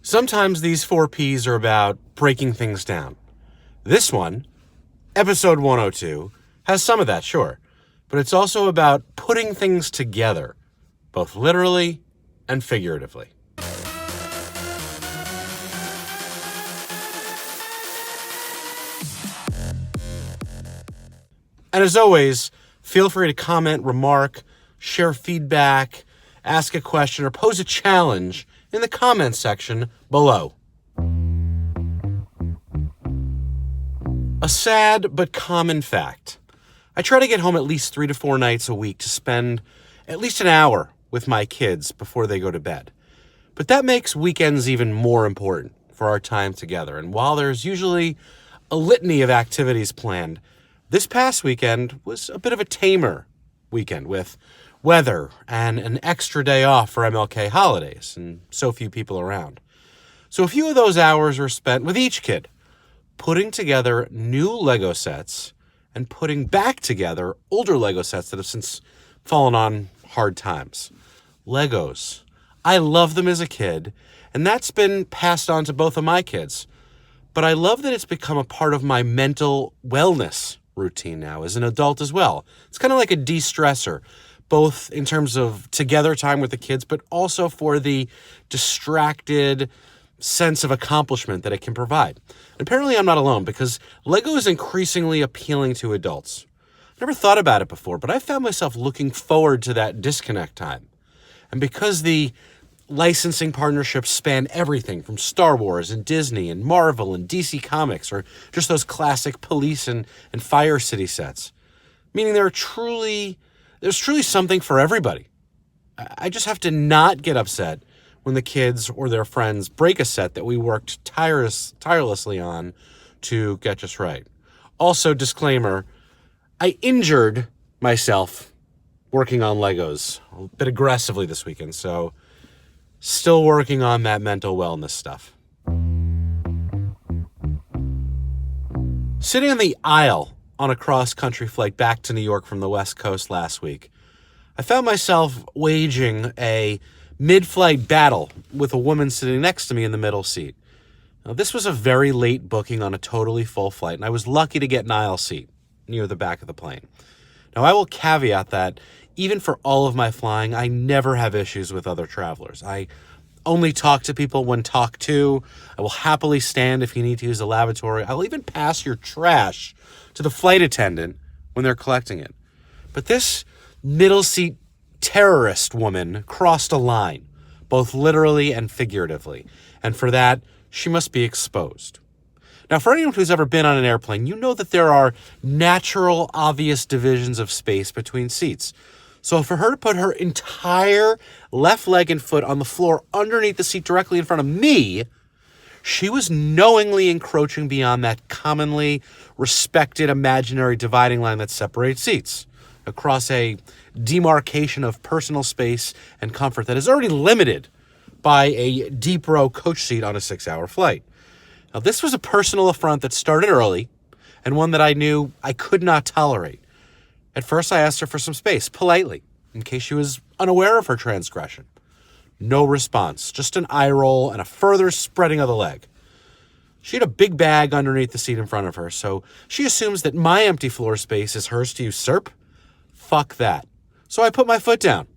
Sometimes these 4Ps are about breaking things down. This one, episode 102, has some of that, sure. But it's also about putting things together, both literally and figuratively. And as always, feel free to comment, remark, share feedback, ask a question, or pose a challenge in the comments section below. A sad but common fact. I try to get home at least 3 to 4 nights a week to spend at least an hour with my kids before they go to bed. But that makes weekends even more important for our time together. And while there's usually a litany of activities planned, this past weekend was a bit of a tamer weekend with weather and an extra day off for MLK holidays and so few people around. So a few of those hours were spent with each kid putting together new Lego sets and putting back together older Lego sets that have since fallen on hard times. Legos. I loved them as a kid, and that's been passed on to both of my kids. But I love that it's become a part of my mental wellness routine now as an adult as well. It's kind of like a de-stressor, both in terms of together time with the kids, but also for the distracted sense of accomplishment that it can provide. And apparently I'm not alone, because Lego is increasingly appealing to adults. I never thought about it before, but I found myself looking forward to that disconnect time. And because the licensing partnerships span everything from Star Wars and Disney and Marvel and DC Comics, or just those classic police and Fire City sets, meaning there's truly something for everybody. I just have to not get upset when the kids or their friends break a set that we worked tirelessly on to get just right. Also, disclaimer, I injured myself working on Legos a bit aggressively this weekend, so still working on that mental wellness stuff. Sitting on the aisle on a cross-country flight back to New York from the West Coast last week, I found myself waging a mid-flight battle with a woman sitting next to me in the middle seat. Now, this was a very late booking on a totally full flight, and I was lucky to get an aisle seat near the back of the plane. Now, I will caveat that even for all of my flying, I never have issues with other travelers. I only talk to people when talked to. I will happily stand if you need to use the lavatory. I'll even pass your trash to the flight attendant when they're collecting it. But this middle seat terrorist woman crossed a line, both literally and figuratively. And for that, she must be exposed. Now, for anyone who's ever been on an airplane, you know that there are natural, obvious divisions of space between seats. So for her to put her entire left leg and foot on the floor underneath the seat directly in front of me, she was knowingly encroaching beyond that commonly respected imaginary dividing line that separates seats, across a demarcation of personal space and comfort that is already limited by a deep row coach seat on a 6-hour flight. Now, this was a personal affront that started early, and one that I knew I could not tolerate. At first, I asked her for some space, politely, in case she was unaware of her transgression. No response, just an eye roll and a further spreading of the leg. She had a big bag underneath the seat in front of her, so she assumes that my empty floor space is hers to usurp. Fuck that. So I put my foot down,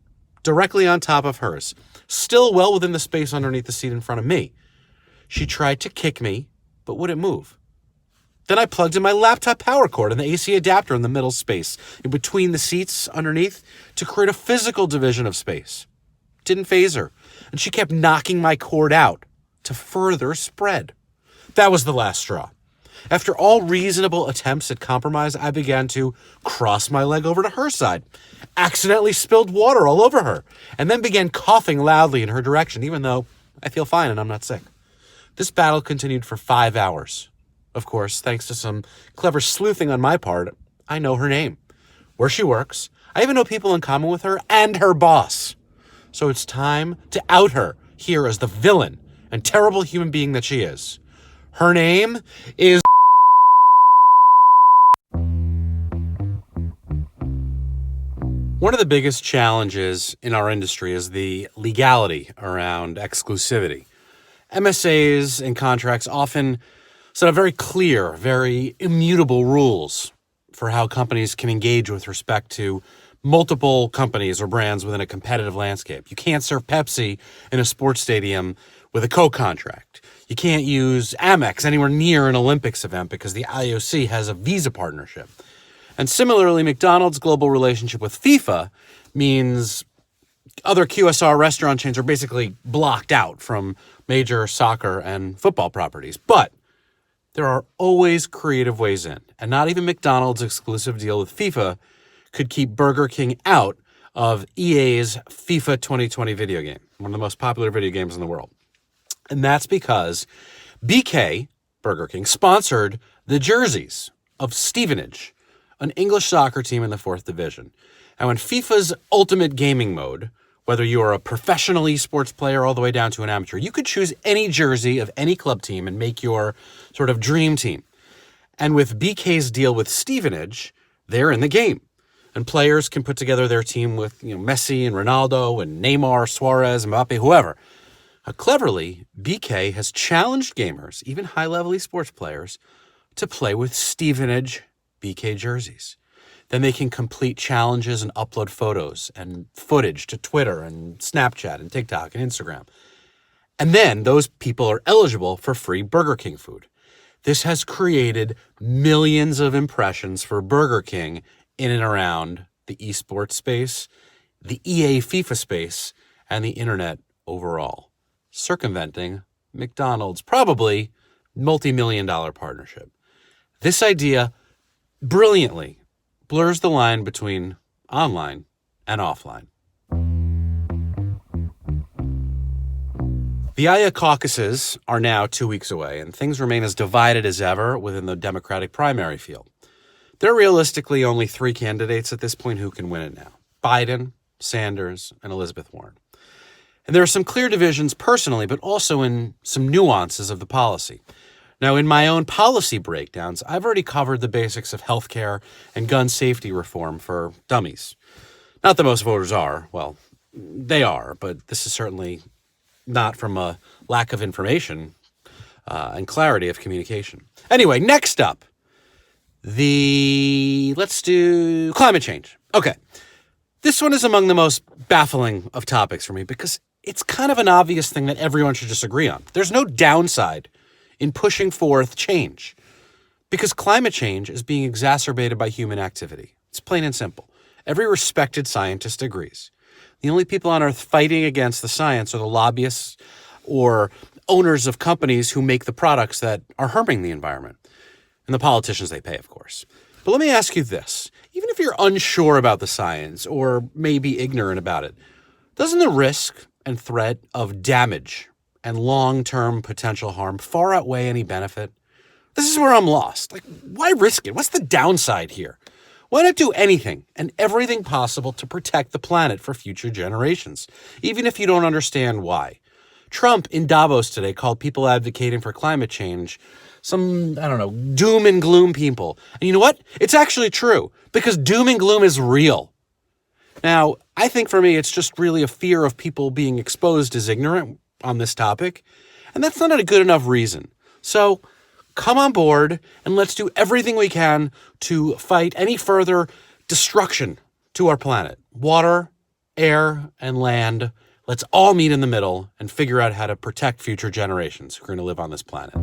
directly on top of hers, still well within the space underneath the seat in front of me. She tried to kick me, but wouldn't move. Then I plugged in my laptop power cord and the AC adapter in the middle space, in between the seats underneath, to create a physical division of space. Didn't faze her, and she kept knocking my cord out to further spread. That was the last straw. After all reasonable attempts at compromise, I began to cross my leg over to her side, accidentally spilled water all over her, and then began coughing loudly in her direction, even though I feel fine and I'm not sick. This battle continued for 5 hours. Of course, thanks to some clever sleuthing on my part, I know her name, where she works. I even know people in common with her and her boss. So it's time to out her here as the villain and terrible human being that she is. Her name is... One of the biggest challenges in our industry is the legality around exclusivity. MSAs and contracts often set up very clear, very immutable rules for how companies can engage with respect to multiple companies or brands within a competitive landscape. You can't serve Pepsi in a sports stadium with a Coke contract. You can't use Amex anywhere near an Olympics event because the IOC has a Visa partnership. And similarly, McDonald's global relationship with FIFA means other QSR restaurant chains are basically blocked out from major soccer and football properties. But there are always creative ways in, and not even McDonald's exclusive deal with FIFA could keep Burger King out of EA's FIFA 2020 video game, one of the most popular video games in the world. And that's because BK, Burger King, sponsored the jerseys of Stevenage, an English soccer team in the 4th Division. And when FIFA's ultimate gaming mode, whether you are a professional esports player all the way down to an amateur, you could choose any jersey of any club team and make your sort of dream team. And with BK's deal with Stevenage, they're in the game. And players can put together their team with Messi and Ronaldo and Neymar, Suarez, Mbappe, whoever. Cleverly, BK has challenged gamers, even high-level esports players, to play with Stevenage BK jerseys. Then they can complete challenges and upload photos and footage to Twitter and Snapchat and TikTok and Instagram. And then those people are eligible for free Burger King food. This has created millions of impressions for Burger King in and around the esports space, the EA FIFA space, and the internet overall, circumventing McDonald's probably multi-million-dollar partnership. This idea brilliantly blurs the line between online and offline. The Iowa caucuses are now 2 weeks away, and things remain as divided as ever within the Democratic primary field. There are realistically only 3 candidates at this point who can win it now: Biden, Sanders, and Elizabeth Warren. And there are some clear divisions personally, but also in some nuances of the policy. Now, in my own policy breakdowns, I've already covered the basics of healthcare and gun safety reform for dummies. Not that most voters are. Well, they are, but this is certainly not from a lack of information and clarity of communication. Anyway, next up, let's do climate change. Okay. This one is among the most baffling of topics for me because it's kind of an obvious thing that everyone should just agree on. There's no downside in pushing forth change because climate change is being exacerbated by human activity. It's plain and simple. Every respected scientist agrees. The only people on Earth fighting against the science are the lobbyists or owners of companies who make the products that are harming the environment. And the politicians they pay, of course. But let me ask you this. Even if you're unsure about the science or maybe ignorant about it, doesn't the risk and threat of damage and long-term potential harm far outweigh any benefit? This is where I'm lost. Why risk it? What's the downside here? Why not do anything and everything possible to protect the planet for future generations, even if you don't understand why? Trump in Davos today called people advocating for climate change some, doom and gloom people. And you know what? It's actually true, because doom and gloom is real. Now, I think for me, it's just really a fear of people being exposed as ignorant on this topic, and that's not a good enough reason. So come on board and let's do everything we can to fight any further destruction to our planet. Water, air, and land. Let's all meet in the middle and figure out how to protect future generations who are going to live on this planet.